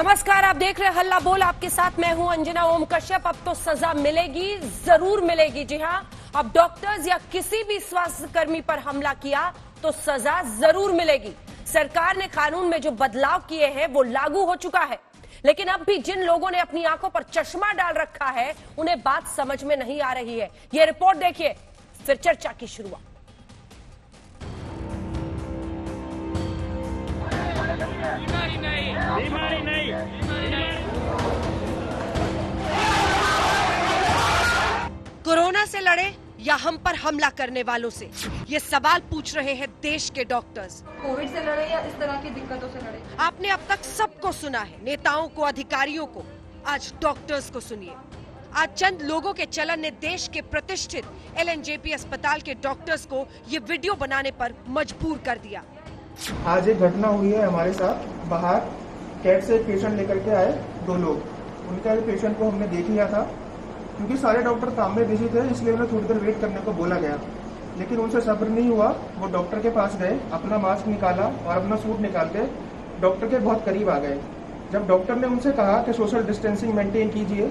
नमस्कार, आप देख रहे हैं हल्ला बोल। आपके साथ मैं हूं अंजना ओम कश्यप। अब तो सजा मिलेगी, जरूर मिलेगी। जी हां, अब डॉक्टर्स या किसी भी स्वास्थ्य कर्मी पर हमला किया तो सजा जरूर मिलेगी। सरकार ने कानून में जो बदलाव किए हैं वो लागू हो चुका है, लेकिन अब भी जिन लोगों ने अपनी आंखों पर चश्मा डाल रखा है उन्हें बात समझ में नहीं आ रही है। यह रिपोर्ट देखिए, फिर चर्चा की शुरुआत। बीमारी नहीं। कोरोना से लड़े या हम पर हमला करने वालों से, ये सवाल पूछ रहे हैं देश के डॉक्टर्स। कोविड से लड़े या इस तरह की दिक्कतों से लड़े? आपने अब तक सबको सुना है, नेताओं को, अधिकारियों को। आज डॉक्टर्स को सुनिए। आज चंद लोगों के चलन ने देश के प्रतिष्ठित एलएनजेपी अस्पताल के डॉक्टर्स को ये वीडियो बनाने पर मजबूर कर दिया। आज एक घटना हुई है हमारे साथ। बाहर कैट से एक पेशेंट लेकर के आए दो लोग। उनका पेशेंट को हमने देख लिया था, क्योंकि सारे डॉक्टर काम में बिजी थे, इसलिए उन्हें थोड़ी देर वेट करने को बोला गया। लेकिन उनसे सब्र नहीं हुआ, वो डॉक्टर के पास गए, अपना मास्क निकाला और अपना सूट निकाल के डॉक्टर के बहुत करीब आ गए। जब डॉक्टर ने उनसे कहा कि सोशल डिस्टेंसिंग मेंटेन कीजिए,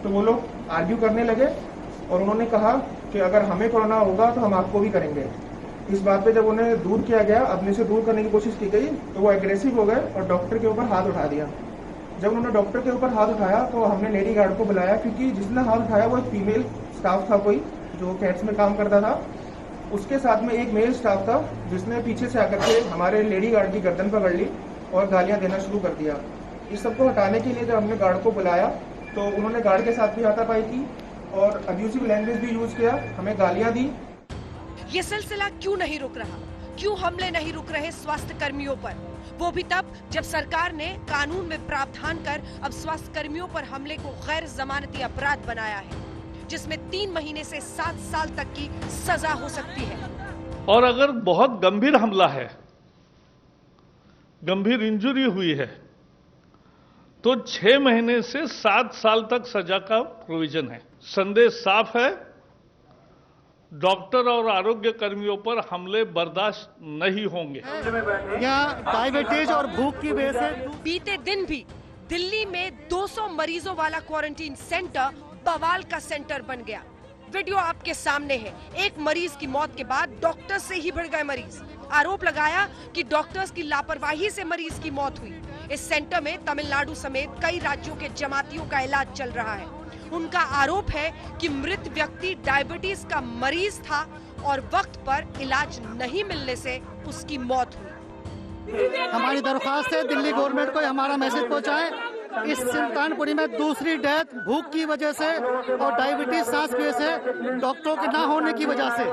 तो वो लोग आर्ग्यू करने लगे और उन्होंने कहा कि अगर हमें कोरोना होगा तो हम आपको भी करेंगे। इस बात पे जब उन्हें दूर किया गया, अपने से दूर करने की कोशिश की गई, तो वो एग्रेसिव हो गए और डॉक्टर के ऊपर हाथ उठा दिया। जब उन्होंने डॉक्टर के ऊपर हाथ उठाया तो हमने लेडी गार्ड को बुलाया, क्योंकि जिसने हाथ उठाया वो एक फीमेल स्टाफ था, कोई जो कैट्स में काम करता था। उसके साथ में एक मेल स्टाफ था जिसने पीछे से आकर के हमारे लेडी गार्ड की गर्दन पकड़ ली और गालियां देना शुरू कर दिया। इस सबको हटाने के लिए जब हमने गार्ड को बुलाया तो उन्होंने गार्ड के साथ भी हाथापाई की और अब्यूसिव लैंग्वेज भी यूज किया, हमें गालियां दी। ये सिलसिला क्यों नहीं रुक रहा? क्यों हमले नहीं रुक रहे स्वास्थ्य कर्मियों पर? वो भी तब जब सरकार ने कानून में प्रावधान कर अब स्वास्थ्य कर्मियों पर हमले को गैर जमानती अपराध बनाया है, जिसमें 3 महीने से 7 साल तक की सजा हो सकती है। और अगर बहुत गंभीर हमला है, गंभीर इंजरी हुई है, तो 6 महीने से 7 साल तक सजा का प्रोविजन है। संदेश साफ है, डॉक्टर और आरोग्य कर्मियों पर हमले बर्दाश्त नहीं होंगे। यहाँ डायबिटीज और भूख की वजह से बीते दिन भी दिल्ली में 200 मरीजों वाला क्वारंटीन सेंटर बवाल का सेंटर बन गया। वीडियो आपके सामने है। एक मरीज की मौत के बाद डॉक्टर से ही भिड़ गए मरीज। आरोप लगाया कि डॉक्टर्स की लापरवाही से मरीज की मौत हुई। इस सेंटर में तमिलनाडु समेत कई राज्यों के जमातियों का इलाज चल रहा है। उनका आरोप है कि मृत व्यक्ति डायबिटीज का मरीज था और वक्त पर इलाज नहीं मिलने से उसकी मौत हुई। हमारी दरख्वास्त है दिल्ली गवर्नमेंट को हमारा मैसेज पहुंचाएं। इस सुल्तानपुरी में दूसरी डेथ भूख की वजह से और डायबिटीज सांस की वजह से, डॉक्टरों के ना होने की वजह से।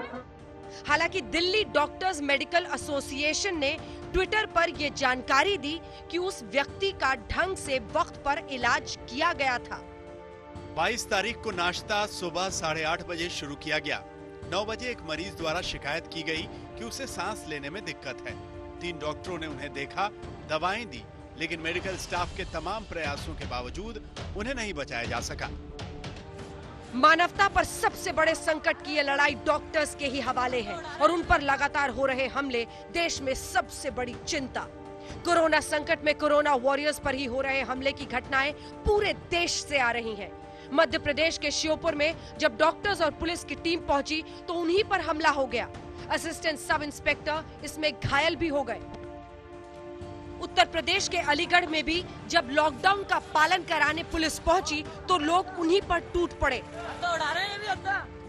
हालांकि दिल्ली डॉक्टर्स मेडिकल एसोसिएशन ने ट्विटर पर यह जानकारी दी कि उस व्यक्ति का ढंग से वक्त पर इलाज किया गया था। 22 तारीख को नाश्ता सुबह 8:30 बजे शुरू किया गया। 9 बजे एक मरीज द्वारा शिकायत की गई कि उसे सांस लेने में दिक्कत है। 3 डॉक्टरों ने उन्हें देखा, दवाएं दी, लेकिन मेडिकल स्टाफ के तमाम प्रयासों के बावजूद उन्हें नहीं बचाया जा सका। मानवता पर सबसे बड़े संकट की ये लड़ाई डॉक्टर्स के ही हवाले है और उन पर लगातार हो रहे हमले देश में सबसे बड़ी चिंता। कोरोना संकट में कोरोना वॉरियर्स पर ही हो रहे हमले की घटनाएं पूरे देश से आ रही हैं। मध्य प्रदेश के श्योपुर में जब डॉक्टर्स और पुलिस की टीम पहुंची तो उन्हीं पर हमला हो गया। असिस्टेंट सब इंस्पेक्टर इसमें घायल भी हो गए। उत्तर प्रदेश के अलीगढ़ में भी जब लॉकडाउन का पालन कराने पुलिस पहुंची तो लोग उन्हीं पर टूट पड़े,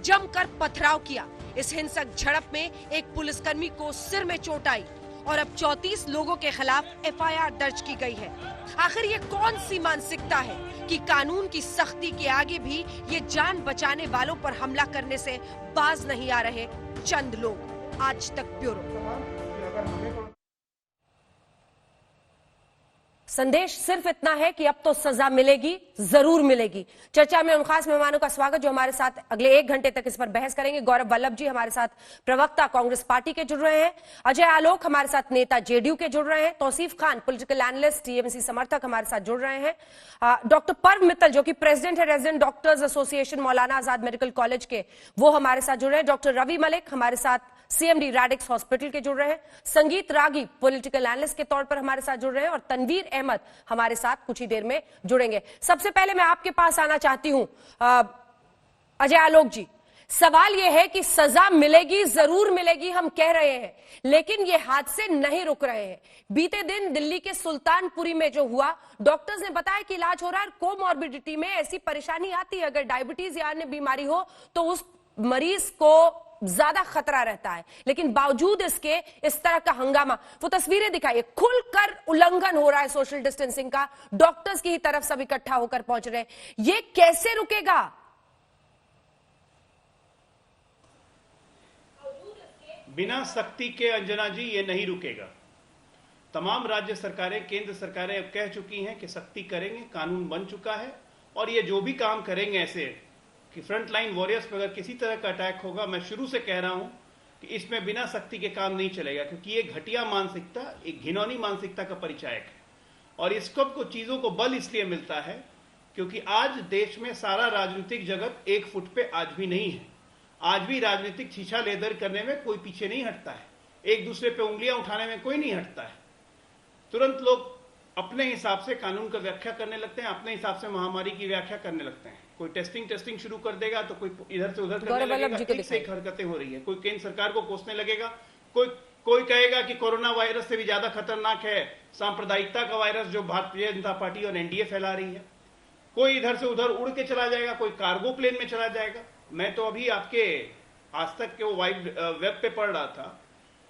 जमकर पथराव किया। इस हिंसक झड़प में एक पुलिसकर्मी को सिर में चोट आई और अब 34 लोगों के खिलाफ एफआईआर दर्ज की गई है। आखिर ये कौन सी मानसिकता है कि कानून की सख्ती के आगे भी ये जान बचाने वालों पर हमला करने से बाज नहीं आ रहे चंद लोग। आज तक ब्यूरो। संदेश सिर्फ इतना है कि अब तो सजा मिलेगी, जरूर मिलेगी। चर्चा में उन खास मेहमानों का स्वागत जो हमारे साथ अगले 1 घंटे तक इस पर बहस करेंगे। गौरव वल्लभ जी हमारे साथ प्रवक्ता कांग्रेस पार्टी के जुड़ रहे हैं। अजय आलोक हमारे साथ नेता जेडीयू के जुड़ रहे हैं। Tauseef Khan political analyst TMC समर्थक हमारे साथ जुड़ रहे हैं। डॉक्टर पर्व मित्तल जो कि प्रेसिडेंट है resident doctors association Maulana Azad medical college के, वो हमारे साथ जुड़ रहे हैं। डॉक्टर रवि मलिक हमारे साथ सीएमडी रैडिक्स हॉस्पिटल के जुड़ रहे हैं, संगीत रागी पॉलिटिकल एनालिस्ट के तौर पर हमारे साथ जुड़ रहे हैं और तनवीर अहमद हमारे साथ कुछ ही देर में जुड़ेंगे। सबसे पहले मैं आपके पास आना चाहती हूं अजय आलोक जी, सवाल यह है कि सजा मिलेगी, जरूर मिलेगी, हम कह रहे हैं, लेकिन ये हादसे नहीं रुक रहे हैं। बीते दिन दिल्ली के सुल्तानपुरी में जो हुआ, डॉक्टर्स ने बताया कि इलाज हो रहा है। कोमॉर्बिडिटी में ऐसी परेशानी आती है, अगर डायबिटीज या अन्य बीमारी हो तो उस मरीज को ज्यादा खतरा रहता है, लेकिन बावजूद इसके इस तरह का हंगामा, वो तस्वीरें दिखाइए, खुलकर उल्लंघन हो रहा है सोशल डिस्टेंसिंग का, डॉक्टर्स की ही तरफ सब इकट्ठा होकर पहुंच रहे हैं। ये कैसे रुकेगा? बिना सख्ती के अंजना जी ये नहीं रुकेगा। तमाम राज्य सरकारें, केंद्र सरकारें अब कह चुकी हैं कि सख्ती करेंगे, कानून बन चुका है और ये जो भी काम करेंगे ऐसे कि फ्रंट लाइन वॉरियर्स पर अगर किसी तरह का अटैक होगा, मैं शुरू से कह रहा हूं कि इसमें बिना सख्ती के काम नहीं चलेगा, क्योंकि ये घटिया मानसिकता, एक घिनौनी मानसिकता का परिचायक है। और इसको को चीजों को बल इसलिए मिलता है क्योंकि आज देश में सारा राजनीतिक जगत एक फुट पे आज भी नहीं है। आज भी राजनीतिक छीछा लेदर करने में कोई पीछे नहीं हटता है, एक दूसरे पे उंगलियां उठाने में कोई नहीं हटता है। तुरंत लोग अपने हिसाब से कानून का व्याख्या करने लगते हैं, अपने हिसाब से महामारी की व्याख्या करने लगते हैं। कोई टेस्टिंग शुरू कर देगा तो कोई इधर से उधर करने लगेगा, एक से एक हरकतें हो रही है। कोई केंद्र सरकार को कोसने लगेगा, कोई कहेगा कि कोरोना वायरस से भी ज्यादा खतरनाक है सांप्रदायिकता का वायरस जो भारतीय जनता पार्टी और एनडीए फैला रही है। कोई इधर से उधर उड़ के चला जाएगा, कोई कार्गो प्लेन में चला जाएगा। मैं तो अभी आपके आज तक के वो वेब पे पढ़ रहा था,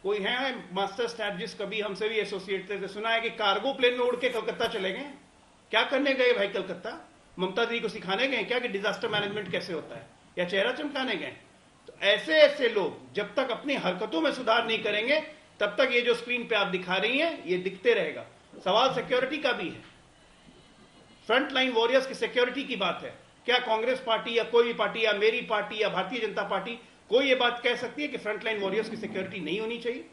कोई है मास्टर स्ट्रैटेजिस्ट, कभी हमसे भी एसोसिएट थे, सुना है कि कार्गो प्लेन में उड़ के कलकत्ता चले गए। क्या करने गए भाई कलकत्ता? ममता दी को सिखाने गए क्या कि डिजास्टर मैनेजमेंट कैसे होता है, या चेहरा चमकाने गए? तो ऐसे ऐसे लोग जब तक अपनी हरकतों में सुधार नहीं करेंगे तब तक ये जो स्क्रीन पे आप दिखा रही हैं ये दिखते रहेगा। सवाल सिक्योरिटी का भी है, फ्रंट लाइन वॉरियर्स की सिक्योरिटी की बात है। क्या कांग्रेस पार्टी या कोई भी पार्टी या मेरी पार्टी या भारतीय जनता पार्टी कोई ये बात कह सकती है कि फ्रंट लाइन वॉरियर्स की सिक्योरिटी नहीं होनी चाहिए?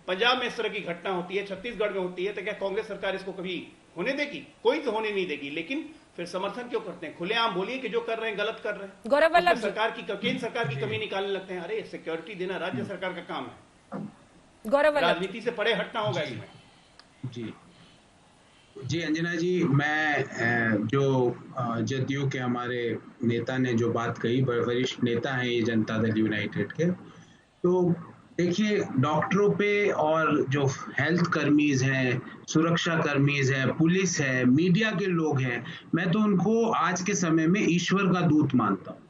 पंजाब में इस तरह की घटना होती है, छत्तीसगढ़ में होती है, तो क्या कांग्रेस सरकार इसको कभी होने देगी? कोई तो होने नहीं देगी। लेकिन फिर समर्थन क्यों करते हैं? खुलेआम बोलिए कि जो कर रहे हैं गलत कर रहे हैं। गौरव वल्लभ सरकार की, केंद्र सरकार की कमी निकालने लगते हैं। अरे सिक्योरिटी देना राज्य सरकार का काम है, गौरव वल्लभ राजनीति से परे हटना होगा इसमें। जी अंजना जी, मैं जो जदयू के हमारे नेता ने जो बात कही, वरिष्ठ नेता हैं ये जनता दल यूनाइटेड के, तो देखिए डॉक्टरों पे और जो हेल्थ कर्मीज हैं, सुरक्षा कर्मीज हैं, पुलिस है, मीडिया के लोग हैं, मैं तो उनको आज के समय में ईश्वर का दूत मानता हूँ।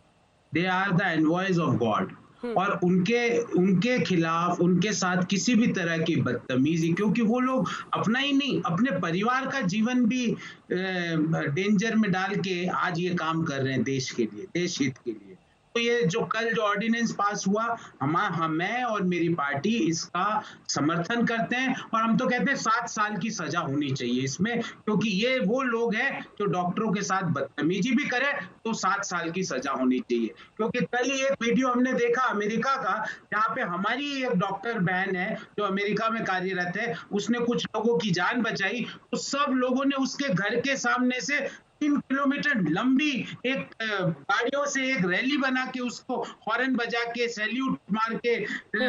They are the envoys of god. और उनके खिलाफ, उनके साथ किसी भी तरह की बदतमीजी, क्योंकि वो लोग अपना ही नहीं अपने परिवार का जीवन भी डेंजर में डाल के आज ये काम कर रहे हैं देश के लिए, देश हित के लिए। तो ये जो कल जो ऑर्डिनेंस पास हुआ, मैं और मेरी पार्टी इसका समर्थन करते हैं और हम तो कहते हैं 7 साल की सजा होनी चाहिए इसमें, क्योंकि ये वो लोग हैं जो डॉक्टरों के साथ बदतमीजी भी करे तो 7 साल की सजा होनी चाहिए। क्योंकि कल ही एक वीडियो हमने देखा अमेरिका का, जहाँ पे हमारी एक डॉक्टर बहन है जो अमेरिका में कार्यरत है, उसने कुछ लोगों की जान बचाई, तो सब लोगों ने उसके घर के सामने से 3 किलोमीटर लंबी एक गाड़ियों से एक रैली बना के उसको हॉर्न बजा के, सैल्यूट मार के,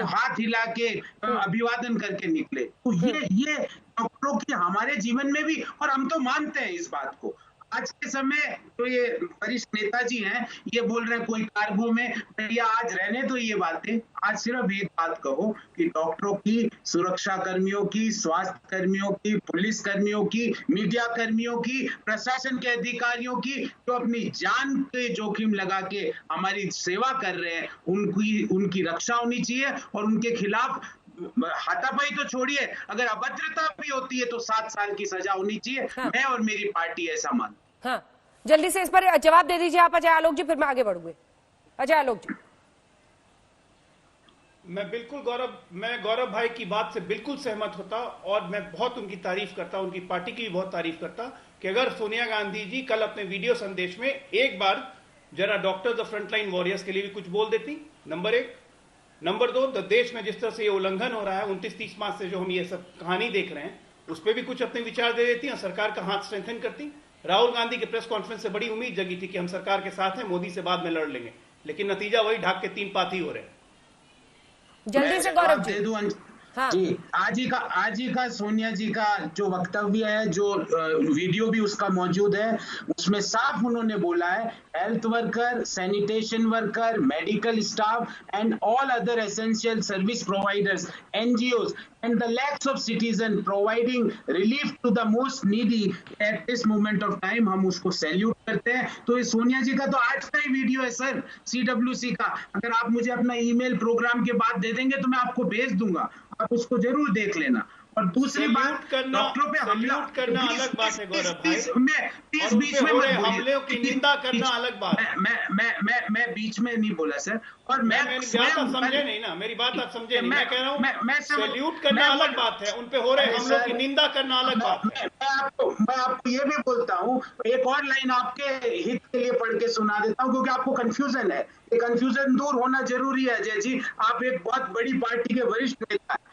हाथ हिला के अभिवादन करके निकले। तो ये डॉक्टरों की हमारे जीवन में भी, और हम तो मानते हैं इस बात को। आज के समय तो ये वरिष्ठ नेताजी हैं, ये बोल रहे हैं कोई कार्गो में, भैया आज रहने तो ये बातें, आज सिर्फ एक बात कहो कि डॉक्टरों की, सुरक्षा कर्मियों की, स्वास्थ्य कर्मियों की, पुलिस कर्मियों की, मीडिया कर्मियों की, प्रशासन के अधिकारियों की जो अपनी जान के जोखिम लगा के हमारी सेवा कर रहे हैं, उनकी रक्षा होनी चाहिए और उनके खिलाफ हाथापाई तो छोड़िए, अगर अभद्रता भी होती है तो 7 साल की सजा होनी चाहिए। हाँ। मैं और मेरी पार्टी ऐसा मानती। हाँ, जल्दी से इस पर जवाब दे दीजिए आप अजय आलोक जी, फिर मैं आगे बढ़ूंगी। अजय आलोक जी। मैं गौरव भाई की बात से बिल्कुल सहमत होता और मैं बहुत उनकी तारीफ करता, उनकी पार्टी की भी बहुत तारीफ करता कि अगर सोनिया गांधी जी कल अपने वीडियो संदेश में एक बार जरा डॉक्टर्स और फ्रंटलाइन वॉरियर्स के लिए भी कुछ बोल देती, नंबर 1। नंबर 2, देश में जिस तरह से ये उल्लंघन हो रहा है 29-30 मार्च से जो हम ये सब कहानी देख रहे हैं, उस पर भी कुछ अपने विचार दे देती और सरकार का हाथ स्ट्रेंथन करती। राहुल गांधी के प्रेस कॉन्फ्रेंस से बड़ी उम्मीद जगी थी कि हम सरकार के साथ हैं, मोदी से बाद में लड़ लेंगे, लेकिन नतीजा वही ढाक के 3 पाथी हो रहे हैं। जल्दी से गौरव जी दे दूं हाँ जी। आज ही का सोनिया जी का जो वक्तव्य है, जो वीडियो भी उसका मौजूद है, उसमें साफ उन्होंने बोला है health worker, sanitation worker, medical staff and all other essential service providers, NGOs and the lakhs of citizens providing relief to the most needy at this moment of time, हम उसको सैल्यूट करते हैं। तो ये सोनिया जी का तो आज का ही वीडियो है सर, CWC का। अगर आप मुझे अपना ईमेल प्रोग्राम के बाद दे देंगे तो मैं आपको भेज दूंगा, आप उसको जरूर देख लेना। और दूसरी बात, डॉक्टरों पे हमला करना अलग बात है गौरव भाई, बीच में हमले की निंदा करना अलग बात है। मैं बीच में नहीं बोला सर। और मैं समझे नहीं ना, मेरी बात आप समझे नहीं। मैं कह रहा हूँ सैल्यूट करना अलग बात है, उन पे हो रहे हमलों की निंदा करना अलग बात है। मैं आपको ये भी बोलता हूँ, एक और लाइन आपके हित के लिए पढ़ के सुना देता हूँ, क्योंकि आपको कंफ्यूजन है। ये कंफ्यूजन दूर होना जरूरी है अजय जी, आप एक बहुत बड़ी पार्टी के वरिष्ठ नेता हैं।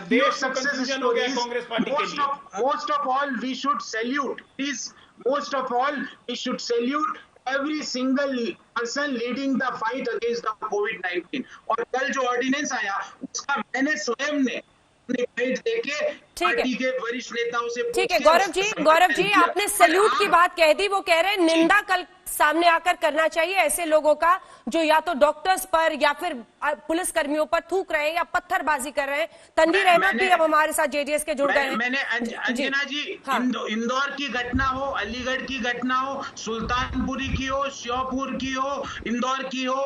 देश success हो गया कांग्रेस पार्टी के लिए। Most of all, we should salute. Please, most of all, we should salute every single person leading the fight against the COVID-19. और कल जो ऑर्डिनेंस आया, उसका मैंने स्वयं ने देके पार्टी के वरिष्ठ नेताओं से। ठीक है गौरव जी आपने सैल्यूट की बात कह दी, वो कह रहे हैं निंदा कल सामने आकर करना चाहिए ऐसे लोगों का जो या तो डॉक्टर्स पर या फिर पुलिस कर्मियों पर थूक रहे हैं या पत्थरबाजी कर रहे हैं। तनवीर अहमद भी अब हमारे साथ जेडीएस के जुड़ गए हैं। मैंने अंजना जी हाँ। इंदौर की घटना हो, अलीगढ़ की घटना हो, सुल्तानपुरी की हो, श्योपुर की हो, इंदौर की हो,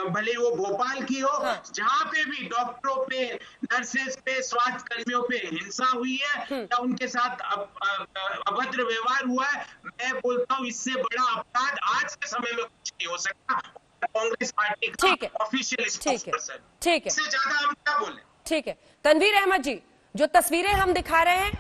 भले वो भोपाल की हो, हाँ। जहाँ पे भी डॉक्टरों पे, नर्सेस पे, स्वास्थ्य कर्मियों पे हिंसा हुई है या उनके साथ अभद्र व्यवहार हुआ है, मैं बोलता हूँ इससे बड़ा अपराध आज के समय में कुछ नहीं हो सकता। कांग्रेस पार्टी का ऑफिशियल स्पोक्सपर्सन, ठीक है, इससे ज्यादा हम क्या बोले। ठीक है तनवीर अहमद जी, जो तस्वीरें हम दिखा रहे हैं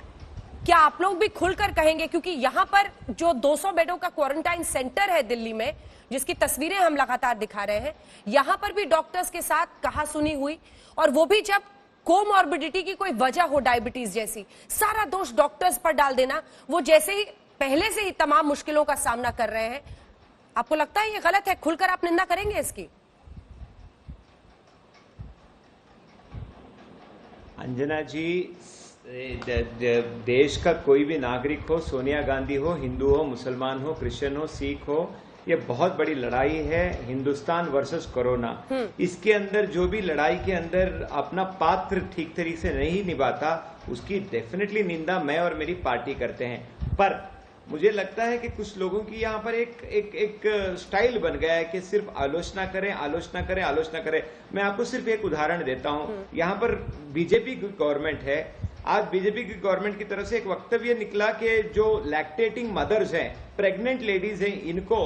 क्या आप लोग भी खुलकर कहेंगे, क्योंकि यहाँ पर जो 200 बेडों का क्वारंटाइन सेंटर है दिल्ली में, जिसकी तस्वीरें हम लगातार दिखा रहे हैं, यहाँ पर भी डॉक्टर्स के साथ कहासुनी हुई, और वो भी जब कोमॉर्बिडिटी की कोई वजह हो, डायबिटीज जैसी, सारा दोष डॉक्टर्स पर डाल देना, वो जैसे ही पहले से ही तमाम मुश्किलों का सामना कर रहे हैं। आपको लगता है ये गलत है? खुलकर आप निंदा करेंगे इसकी? अंजना जी, देश का कोई भी नागरिक हो, सोनिया गांधी हो, हिंदू हो, मुसलमान हो, क्रिश्चियन हो, सिख हो, ये बहुत बड़ी लड़ाई है, हिंदुस्तान वर्सेस कोरोना। इसके अंदर जो भी लड़ाई के अंदर अपना पात्र ठीक तरीके से नहीं निभाता, उसकी डेफिनेटली निंदा मैं और मेरी पार्टी करते हैं। पर मुझे लगता है कि कुछ लोगों की यहाँ पर एक स्टाइल बन गया है कि सिर्फ आलोचना करें, आलोचना करें, आलोचना करें। मैं आपको सिर्फ एक उदाहरण देता हूँ। यहाँ पर बीजेपी की गवर्नमेंट है, आज बीजेपी की गवर्नमेंट की तरफ से एक वक्तव्य निकला कि जो लैक्टेटिंग मदर्स हैं, प्रेग्नेंट लेडीज हैं, इनको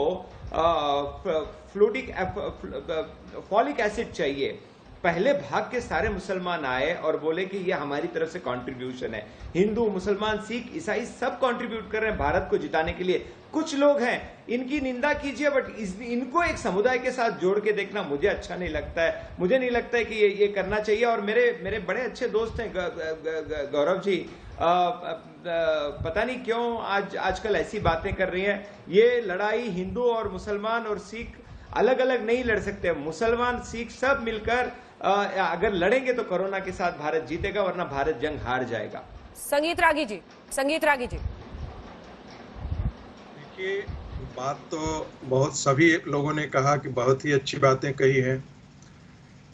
फॉलिक एसिड चाहिए। पहले भाग के सारे मुसलमान आए और बोले कि ये हमारी तरफ से कंट्रीब्यूशन है। हिंदू, मुसलमान, सिख, ईसाई सब कंट्रीब्यूट कर रहे हैं भारत को जिताने के लिए। कुछ लोग हैं, इनकी निंदा कीजिए, बट इनको एक समुदाय के साथ जोड़ के देखना मुझे अच्छा नहीं लगता है। मुझे नहीं लगता है कि ये करना चाहिए। और मेरे बड़े अच्छे दोस्त हैं गौरव जी, पता नहीं क्यों आजकल ऐसी बातें कर रही हैं। ये लड़ाई हिंदू और मुसलमान और सिख अलग अलग नहीं लड़ सकते। मुसलमान, सिख सब मिलकर अगर लड़ेंगे तो कोरोना के साथ भारत जीतेगा, वरना भारत जंग हार जाएगा। संगीत रागी जी, देखिए, बात तो बहुत सभी लोगों ने कहा कि बहुत ही अच्छी बातें कही है,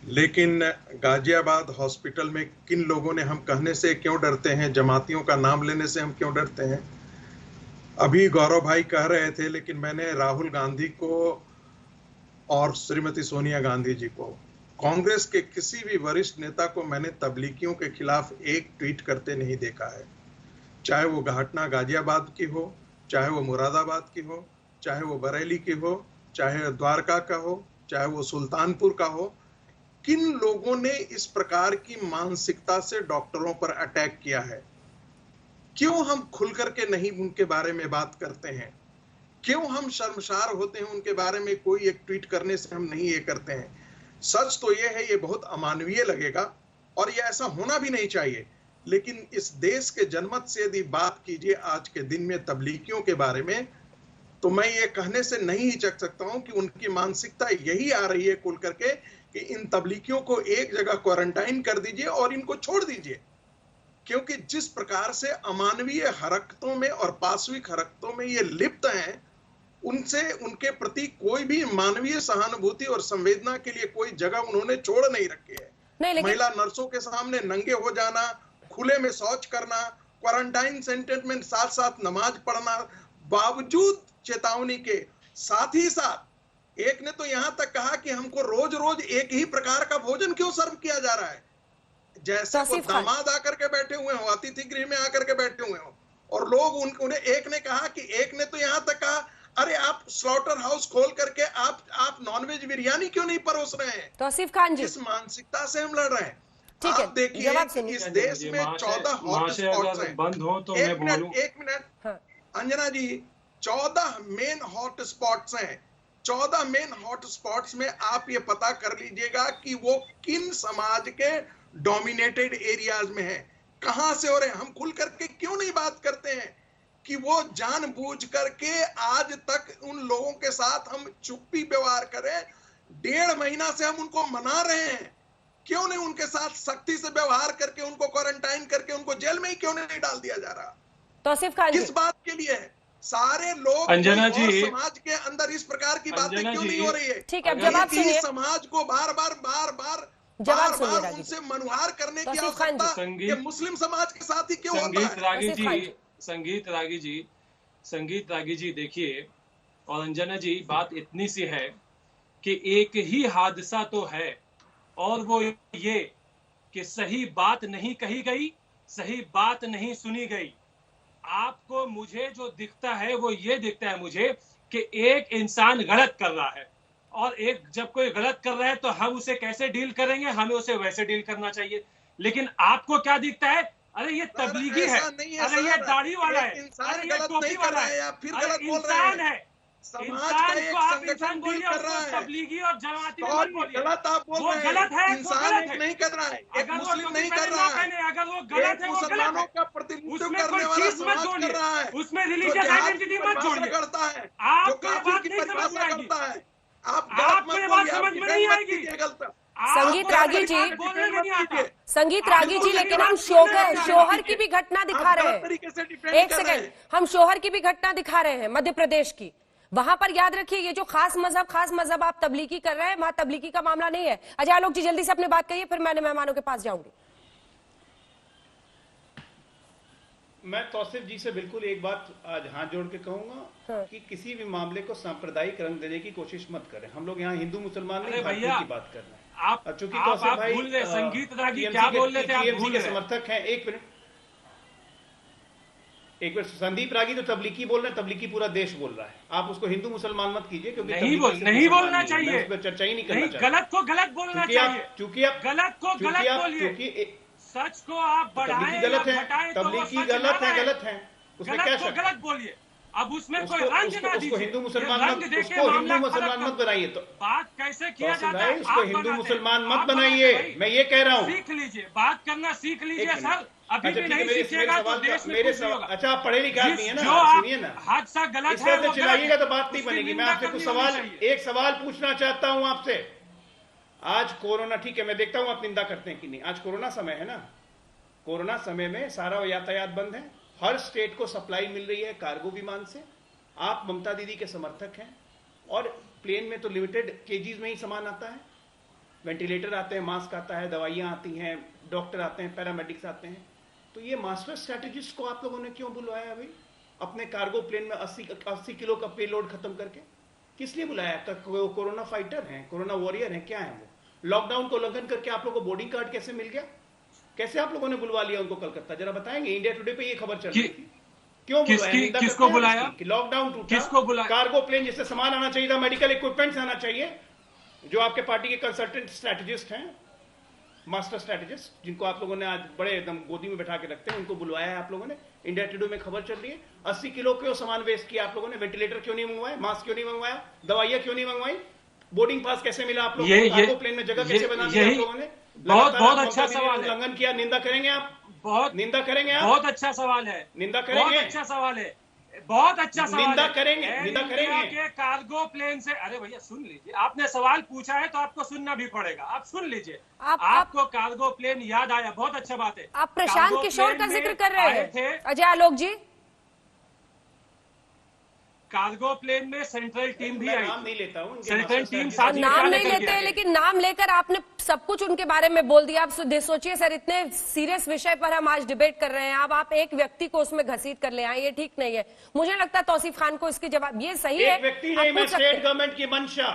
लेकिन गाजियाबाद हॉस्पिटल में किन लोगों ने, हम कहने से क्यों डरते हैं, जमातियों का नाम लेने से हम क्यों डरते हैं? अभी गौरव भाई कह रहे थे, लेकिन मैंने राहुल गांधी को और श्रीमती सोनिया गांधी जी को, कांग्रेस के किसी भी वरिष्ठ नेता को मैंने तबलीगियों के खिलाफ एक ट्वीट करते नहीं देखा है। चाहे वो घटना गाजियाबाद की हो, चाहे वो मुरादाबाद की हो, चाहे वो बरेली की हो, चाहे द्वारका का हो, चाहे वो सुल्तानपुर का हो। किन लोगों ने इस प्रकार की मानसिकता से डॉक्टरों पर अटैक किया है? क्यों हम खुल करके नहीं उनके बारे में बात करते हैं? क्यों हम शर्मसार होते हैं उनके बारे में? कोई एक ट्वीट करने से हम नहीं ये करते हैं। सच तो ये है, ये बहुत अमानवीय लगेगा और ये ऐसा होना भी नहीं चाहिए, लेकिन इस देश के जनमत से यदि बात कीजिए आज के दिन में तबलीगियों के बारे में, तो मैं ये कहने से नहीं हिचक सकता हूं कि उनकी मानसिकता यही आ रही है कुल करके कि इन तबलीगियों को एक जगह क्वारंटाइन कर दीजिए और इनको छोड़ दीजिए, क्योंकि जिस प्रकार से अमानवीय हरकतों में और पाशविक हरकतों में ये लिप्त हैं, उनसे उनके प्रति कोई भी मानवीय सहानुभूति और संवेदना के लिए कोई जगह उन्होंने छोड़ नहीं रखी है। महिला नर्सों के सामने नंगे हो जाना, खुले में शौच करना, क्वारंटाइन सेंटर में साथ साथ नमाज पढ़ना, बावजूद चेतावनी के साथ ही साथ एक ने तो यहां तक कहा कि हमको रोज रोज एक ही प्रकार का भोजन क्यों सर्व किया जा रहा है, जैसे वो दामाद आकर के बैठे हुए हो, अतिथि गृह में आकर के बैठे हुए हो, और लोग उन्हें एक ने कहा कि एक ने तो यहां तक कहा, अरे आप स्लॉटर हाउस खोल करके आप नॉनवेज बिरयानी क्यों नहीं परोस रहे हैं? तौसीफ खान जी, इस मानसिकता से हम लड़ रहे हैं। ठीक है, आप देखिए इस देश में 14 हॉटस्पॉट्स हैं। बंद हो तो मैं बोलूं। एक मिनट अंजना जी, 14 मेन हॉटस्पॉट्स हैं। 14 मेन हॉटस्पॉट्स में आप ये पता कर लीजिएगा कि वो किन समाज के डोमिनेटेड एरियाज में है, कहां से हो रहे हैं। हम खुल करके क्यों नहीं बात करते हैं कि वो जानबूझ करके आज तक उन लोगों के साथ हम चुप्पी व्यवहार करें, 1.5 महीना से हम उनको मना रहे हैं, क्यों नहीं उनके साथ सख्ती से व्यवहार करके उनको क्वारंटाइन करके उनको जेल में ही क्यों नहीं डाल दिया जा रहा? तौसीफ खान किस बात के लिए है? सारे लोग अंजना जी, समाज के अंदर इस प्रकार की बातें क्यों नहीं हो रही है? ठीक है, जवाब सुनिए। समाज को बार बार उनसे मनुहार करने की आवश्यकता ये मुस्लिम समाज के साथ ही क्यों होता है? संगीत रागी जी देखिए, और अंजना जी, बात इतनी सी है कि एक ही हादसा तो है, और वो ये कि सही बात नहीं कही गई, सही बात नहीं सुनी गई। आपको मुझे जो दिखता है वो ये दिखता है मुझे कि एक इंसान गलत कर रहा है, और एक जब कोई गलत कर रहा है तो हम उसे कैसे डील करेंगे, हमें उसे वैसे डील करना चाहिए। लेकिन आपको क्या दिखता है? अरे ये तबलीगी है, अरे ये दाढ़ी वाला है, अरे ये टोपी वाला है, अरे इंसान है। इंसान को आप इंसान बोलिए, तबलीगी और जमाती मत बोलिए। वो गलत है, इंसान नहीं कर रहा है, एक मुस्लिम नहीं कर रहा है, अगर वो गलत है वो गलत है। का प्रतिनिधित्व उसमें करने कोई वाला चीज मत समाज कर रहा है, उसमें रिलीजियस आइडेंटिटी मत जोड़िए। करता है, आपको बात नहीं समझ में आएगी, आपको ये बात समझ में नहीं आएगी। संगीत रागी जी, संगीत रागी जी, लेकिन हम शोहर की भी घटना दिखा रहे हैं। एक सेकंड, हम शोहर की भी घटना दिखा रहे हैं मध्य प्रदेश की। वहां पर याद रखिए, ये जो खास मजहब आप तबलीगी कर रहे हैं, वहां तबलीगी का मामला नहीं है। अजय आलोक जी जल्दी से अपनी बात करिए, फिर मैं मेहमानों के पास जाऊंगी। मैं तौसीफ जी से बिल्कुल एक बात आज हाथ जोड़ के कहूंगा कि किसी भी मामले को सांप्रदायिक रंग देने की कोशिश मत करें। हम लोग यहाँ हिंदू मुसलमान नहीं, भारतीय की बात कर रहे हैं। आप चूंकि तौसीफ भाई भूल रहे, संगीत रागी क्या बोल रहे थे, आप भूल के समर्थक हैं। एक मिनट, संदीप रागी तो तबलीगी बोल रहे हैं, तबलीगी पूरा देश बोल रहा है। आप उसको हिंदू मुसलमान मत कीजिए, क्योंकि नहीं बोलना चाहिए, चर्चा ही नहीं करना चाहिए। गलत को गलत बोलना चाहिए, चूंकि आप गलत को गलत बोलिए, सच को आप बढ़ाएं, गलत है, तबलीगी गलत है, उसमें क्या शक? गलत बोलिए। अब उसमें कोई रंग ना दीजिए, हिंदू मुसलमान मत बनाइए। तो बात कैसे किया जाता है, उसको हिंदू मुसलमान मत बनाइए, मैं ये कह रहा हूँ। सीख लीजिए, बात करना सीख लीजिए सर। अभी भी नहीं सीखिएगा तो देश में कुछ नहीं होगा। अच्छा, आप पढ़े लिखे आदमी है ना, सुनिए ना, हादसा गलत है, वो चिल्लाइएगा तो बात नहीं बनेगी। मैं आपसे कुछ एक सवाल पूछना चाहता हूँ आपसे। आज कोरोना, ठीक है, मैं देखता हूँ आप निंदा करते हैं कि नहीं। आज कोरोना समय है ना, कोरोना समय में सारा यातायात बंद है, हर स्टेट को सप्लाई मिल रही है कार्गो विमान से। आप ममता दीदी के समर्थक हैं, और प्लेन में तो लिमिटेड केजीज में ही सामान आता है, वेंटिलेटर आते हैं, मास्क आता है, दवाइयां आती हैं, डॉक्टर आते हैं, पैरामेडिक्स आते हैं। तो ये मास्टर स्ट्रैटेजिस्ट को आप लोगों ने क्यों बुलवाया अभी अपने कार्गो प्लेन में 80 किलो का पेलोड खत्म करके? किस लिए बुलाया? कोरोना फाइटर हैं, कोरोना वॉरियर हैं, क्या है वो? लॉकडाउन को उल्लंघन करके आप लोगों को बोर्डिंग कार्ड कैसे मिल गया? कैसे आप लोगों ने बुलवा लिया उनको कलकत्ता? जरा बताएंगे। इंडिया टुडे पे ये खबर चल रही थी, क्यों बुलाया? किसको बुलाया? लॉकडाउन टूटा, किसको बुलाया? कार्गो प्लेन जिससे सामान आना चाहिए था, मेडिकल इक्विपमेंट्स आना चाहिए, जो आपके पार्टी के कंसल्टेंट स्ट्रैटेजिस्ट हैं, मास्टर स्ट्रैटेजिस्ट, जिनको आप लोगों ने आज बड़े एकदम गोदी में बैठा के रखते हैं, उनको बुलवाया है आप लोगों ने। इंडिया टुडे में खबर चल रही है 80 किलो क्यों सामान वेस्ट किया आप लोगों ने? वेंटिलेटर क्यों नहीं मंगवाए? मास्क क्यों नहीं मंगवाया? दवाइयां क्यों नहीं मंगवाई? बोर्डिंग पास कैसे मिला आप लोगों को? कार्गो प्लेन में जगह कैसे बना दी आप लोगों ने? बहुत अच्छा सवाल है। उल्लंघन किया, निंदा करेंगे आप? बहुत निंदा करेंगे आप? बहुत अच्छा सवाल है, निंदा करेंगे? बहुत अच्छा सवाल है, बहुत अच्छा सवाल निंदा है। करेंगे, एयर निंदा इंडिया करेंगे। के कार्गो प्लेन से, अरे भैया सुन लीजिए, आपने सवाल पूछा है तो आपको सुनना भी पड़ेगा, आप सुन लीजिए। आपको कार्गो प्लेन याद आया, बहुत अच्छा बात है। आप प्रशांत किशोर का जिक्र कर रहे हैं अजय आलोक जी। कार्गो प्लेन में सेंट्रल टीम भी आई, नाम नहीं लेता हूं, सेंट्रल टीम आप नाम नहीं लेते हैं, लेकिन नाम लेकर आपने सब कुछ उनके बारे में बोल दिया। आप सोचिए सर, इतने सीरियस विषय पर हम आज डिबेट कर रहे हैं, अब आप एक व्यक्ति को उसमें घसीट कर ले आए, ये ठीक नहीं है। मुझे लगता है तौसीफ खान को इसके जवाब, ये सही है। एक व्यक्ति नहीं, मैं स्टेट गवर्नमेंट की मंशा,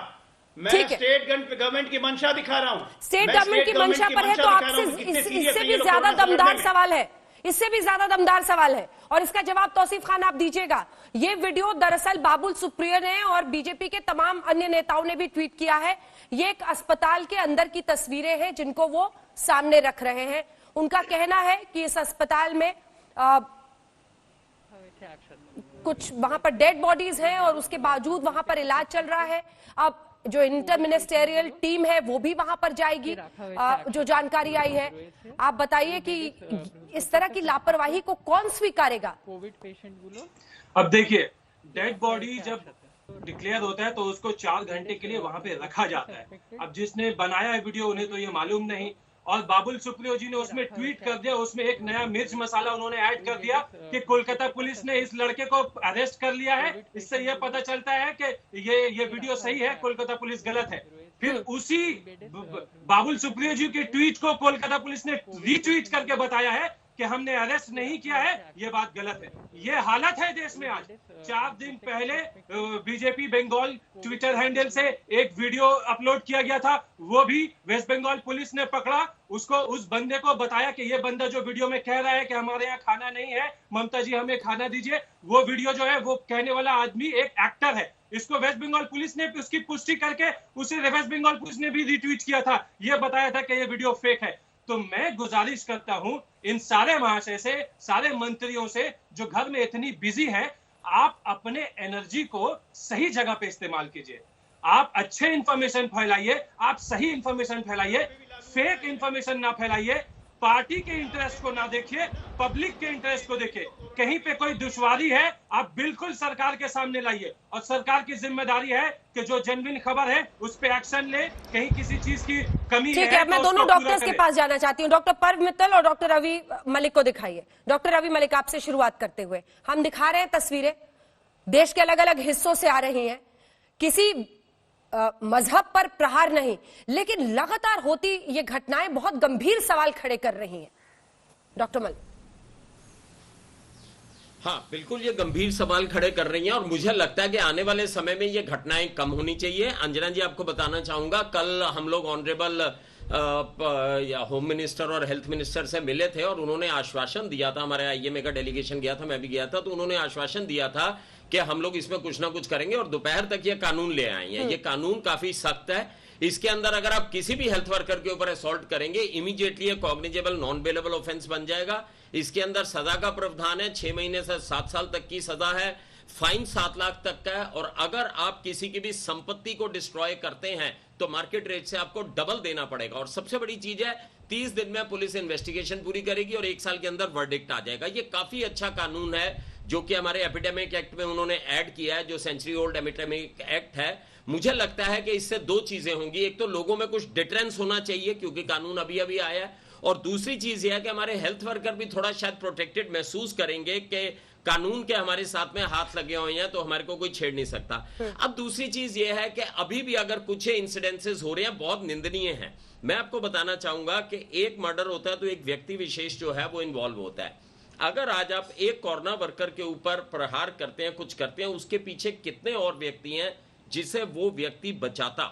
मैं स्टेट गवर्नमेंट की मंशा दिखा रहा हूं। स्टेट गवर्नमेंट की मंशा पर है तो आपसे इससे भी ज्यादा दमदार सवाल है, इससे भी ज्यादा दमदार सवाल है, और इसका जवाब तौसीफ खान आप दीजिएगा। ये वीडियो दरअसल बाबुल सुप्रियो ने और बीजेपी के तमाम अन्य नेताओं ने भी ट्वीट किया है। ये एक अस्पताल के अंदर की तस्वीरें हैं जिनको वो सामने रख रहे हैं। उनका कहना है कि इस अस्पताल में कुछ वहां पर डेड बॉडीज हैं और उसके बावजूद वहां पर इलाज चल रहा है। अब जो इंटर मिनिस्टेरियल टीम है वो भी वहां पर जाएगी, जो जानकारी आई है। आप बताइए कि इस तरह की लापरवाही को कौन स्वीकारेगा? कोविड पेशेंट अब देखिए, डेड बॉडी जब डिक्लेयर होता है तो उसको 4 घंटे के लिए वहां पे रखा जाता है। अब जिसने बनाया है वीडियो उन्हें तो ये मालूम नहीं, और बाबुल सुप्रियो जी ने उसमें ट्वीट कर दिया, उसमें एक नया मिर्च मसाला उन्होंने ऐड कर दिया कि कोलकाता पुलिस ने इस लड़के को अरेस्ट कर लिया है। इससे यह पता चलता है कि ये वीडियो सही है, कोलकाता पुलिस गलत है। फिर उसी बाबुल सुप्रियो जी के ट्वीट को कोलकाता पुलिस ने रीट्वीट करके बताया है कि हमने अरेस्ट नहीं किया है, ये बात गलत है। ये हालत है देश में आज। 4 दिन पहले बीजेपी बंगाल ट्विटर हैंडल से एक वीडियो अपलोड किया गया था, वो भी वेस्ट बंगाल पुलिस ने पकड़ा, उसको उस बंदे को बताया कि ये बंदा जो वीडियो में कह रहा है कि हमारे यहाँ खाना नहीं है, ममता जी हमें खाना दीजिए, वो वीडियो जो है वो कहने वाला आदमी एक एक्टर है। इसको वेस्ट बंगाल पुलिस ने उसकी पुष्टि करके उसे वेस्ट बंगाल पुलिस ने भी रिट्वीट किया था, ये बताया था कि ये वीडियो फेक है। तो मैं गुजारिश करता हूं इन सारे महाशय से, सारे मंत्रियों से जो घर में इतनी बिजी हैं, आप अपने एनर्जी को सही जगह पे इस्तेमाल कीजिए। आप अच्छे इंफॉर्मेशन फैलाइए, आप सही इंफॉर्मेशन फैलाइए, फेक इंफॉर्मेशन ना फैलाइए। पार्टी के इंटरेस्ट को ना देखिए, पब्लिक के इंटरेस्ट को देखिए। कहीं पे कोई दुश्वारी है आप बिल्कुल सरकार के सामने लाइए, और सरकार की जिम्मेदारी है कि जो जेन्युइन खबर है उस पे एक्शन ले। कहीं किसी चीज की कमी ठीक है, मैं दोनों डॉक्टर्स के पास जाना चाहती हूँ, डॉक्टर पर्व मित्तल और डॉक्टर रवि मलिक को दिखाइए। डॉक्टर रवि मलिक, आपसे शुरुआत करते हुए, हम दिखा रहे हैं तस्वीरें देश के अलग अलग हिस्सों से आ रही हैं, किसी मजहब पर प्रहार नहीं, लेकिन लगातार होती ये घटनाएं बहुत गंभीर सवाल खड़े कर रही हैं। डॉक्टर मलिक। हाँ, बिल्कुल ये गंभीर सवाल खड़े कर रही हैं, और मुझे लगता है कि आने वाले समय में ये घटनाएं कम होनी चाहिए। अंजना जी, आपको बताना चाहूंगा, कल हम लोग ऑनरेबल होम मिनिस्टर और हेल्थ मिनिस्टर से मिले थे, और उन्होंने आश्वासन दिया था, हमारे आईएमए का डेलीगेशन गया था, मैं भी गया था, तो उन्होंने आश्वासन दिया था कि हम लोग इसमें कुछ ना कुछ करेंगे, और दोपहर तक ये कानून ले आए हैं। ये कानून काफी सख्त है। इसके अंदर अगर आप किसी भी हेल्थ वर्कर के ऊपर असॉल्ट करेंगे, immediately cognizable non bailable offence बन जाएगा। इसके अंदर सजा का प्रावधान है, 6 महीने से 7 साल तक की सजा है, फाइन 7 लाख तक का है, और अगर आप किसी की भी संपत्ति को डिस्ट्रॉय करते हैं तो मार्केट रेट से आपको डबल देना पड़ेगा। और सबसे बड़ी चीज है, 30 दिन में पुलिस इन्वेस्टिगेशन पूरी करेगी और 1 साल के अंदर वर्डिक्ट आ जाएगा। ये काफी अच्छा कानून है जो कि हमारे एपिडेमिक एक्ट में उन्होंने ऐड किया है, जो सेंचुरी ओल्ड एपिडेमिक एक्ट है। मुझे लगता है कि इससे 2 चीजें होंगी, एक तो लोगों में कुछ डिटरेंस होना चाहिए क्योंकि कानून अभी अभी आया है, और दूसरी चीज यह है कि हमारे हेल्थ वर्कर भी थोड़ा शायद प्रोटेक्टेड महसूस करेंगे कि कानून के हमारे साथ में हाथ लगे हुए हैं तो हमारे को कोई छेड़ नहीं सकता। अब दूसरी चीज यह है कि अभी भी अगर कुछ इंसिडेंसेस हो रहे हैं बहुत निंदनीय हैं। मैं आपको बताना चाहूंगा कि एक मर्डर होता है तो एक व्यक्ति विशेष जो है वो इन्वॉल्व होता है। अगर आज आप एक कोरोना वर्कर के ऊपर प्रहार करते हैं, कुछ करते हैं, उसके पीछे कितने और व्यक्ति हैं जिसे वो व्यक्ति बचाता,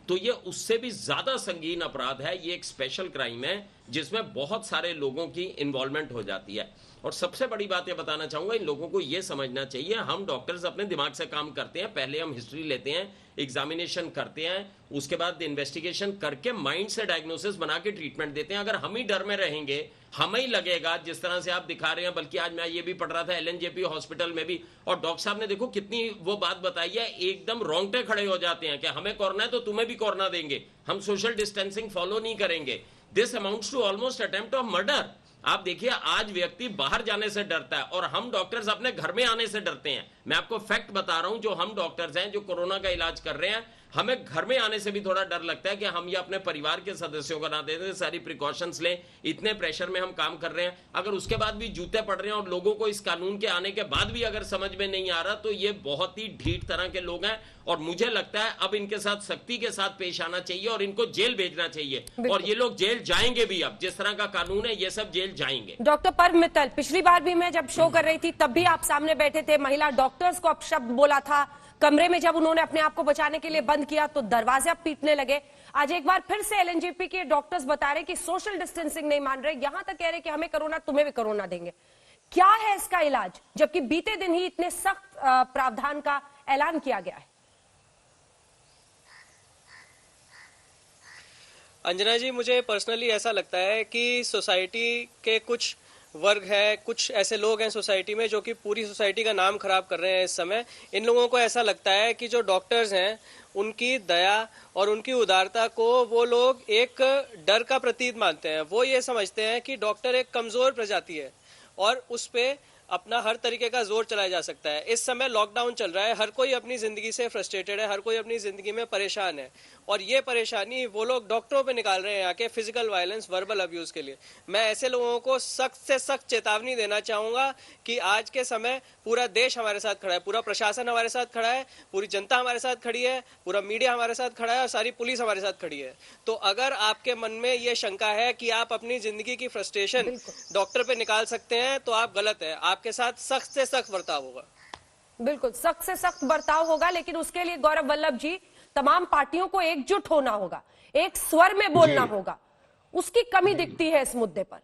तो ये उससे भी ज्यादा संगीन अपराध है। ये एक स्पेशल क्राइम है जिसमें बहुत सारे लोगों की इन्वॉल्वमेंट हो जाती है। और सबसे बड़ी बात ये बताना चाहूंगा, इन लोगों को ये समझना चाहिए, हम डॉक्टर्स अपने दिमाग से काम करते हैं। पहले हम हिस्ट्री लेते हैं, एग्जामिनेशन करते हैं, उसके बाद इन्वेस्टिगेशन करके माइंड से डायग्नोसिस बना के ट्रीटमेंट देते हैं। अगर हम ही डर में रहेंगे, हमें ही लगेगा जिस तरह से आप दिखा रहे हैं, बल्कि आज मैं ये भी पढ़ रहा था एलएनजेपी हॉस्पिटल में भी, और डॉक्टर साहब ने देखो कितनी वो बात बताई है, एकदम रोंगटे खड़े हो जाते हैं कि हमें कोरोना है तो तुम्हें भी कोरोना देंगे, हम सोशल डिस्टेंसिंग फॉलो नहीं करेंगे। This amounts to almost attempt of murder. आप देखिए आज व्यक्ति बाहर जाने से डरता है और हम डॉक्टर्स अपने घर में आने से डरते हैं। मैं आपको फैक्ट बता रहा हूं, जो हम डॉक्टर्स हैं जो कोरोना का इलाज कर रहे हैं, हमें घर में आने से भी थोड़ा डर लगता है कि हम ये अपने परिवार के सदस्यों को ना दे दें, सारी प्रिकॉशंस लें। इतने प्रेशर में हम काम कर रहे हैं, अगर उसके बाद भी जूते पड़ रहे हैं और लोगों को इस कानून के आने के बाद भी अगर समझ में नहीं आ रहा, तो ये बहुत ही ढीठ तरह के लोग हैं और मुझे लगता है अब इनके साथ सख्ती के साथ पेश आना चाहिए और इनको जेल भेजना चाहिए। और ये लोग जेल जाएंगे भी, अब जिस तरह का कानून है ये सब जेल जाएंगे। डॉक्टर परम मित्तल, पिछली बार भी मैं जब शो कर रही थी तब भी आप सामने बैठे थे, महिला डॉक्टर्स को अपशब्द बोला था, कमरे में जब उन्होंने अपने आप को बचाने के लिए बंद किया तो दरवाजे पीटने लगे। आज एक बार फिर से एलएनजेपी के डॉक्टर्स बता रहे कि सोशल डिस्टेंसिंग नहीं मान रहे, यहां तक कह रहे कि हमें कोरोना, तुम्हें भी कोरोना देंगे। क्या है इसका इलाज, जबकि बीते दिन ही इतने सख्त प्रावधान का ऐलान किया गया है? अंजना जी, मुझे पर्सनली ऐसा लगता है कि सोसाइटी के कुछ वर्ग है, कुछ ऐसे लोग हैं सोसाइटी में जो कि पूरी सोसाइटी का नाम खराब कर रहे हैं इस समय। इन लोगों को ऐसा लगता है कि जो डॉक्टर्स हैं उनकी दया और उनकी उदारता को वो लोग एक डर का प्रतीक मानते हैं। वो ये समझते हैं कि डॉक्टर एक कमजोर प्रजाति है और उस पे अपना हर तरीके का जोर चलाया जा सकता है। इस समय लॉकडाउन चल रहा है, हर कोई अपनी जिंदगी से फ्रस्ट्रेटेड है, हर कोई अपनी जिंदगी में परेशान है और ये परेशानी वो लोग डॉक्टरों पे निकाल रहे हैं आके फिजिकल वायलेंस, वर्बल अब्यूज के लिए। मैं ऐसे लोगों को सख्त से सख्त चेतावनी देना चाहूंगा कि आज के समय पूरा देश हमारे साथ खड़ा है, पूरा प्रशासन हमारे साथ खड़ा है, पूरी जनता हमारे साथ खड़ी है, पूरा मीडिया हमारे साथ खड़ा है और सारी पुलिस हमारे साथ खड़ी है। तो अगर आपके मन में ये शंका है कि आप अपनी जिंदगी की फ्रस्ट्रेशन डॉक्टर पे निकाल सकते हैं तो आप गलत है। आपके साथ सख्त से सख्त बर्ताव होगा। बिल्कुल सख्त से सख्त बर्ताव होगा, लेकिन उसके लिए गौरव वल्लभ जी तमाम पार्टियों को एकजुट होना होगा, एक स्वर में बोलना होगा। उसकी कमी दिखती है इस मुद्दे पर।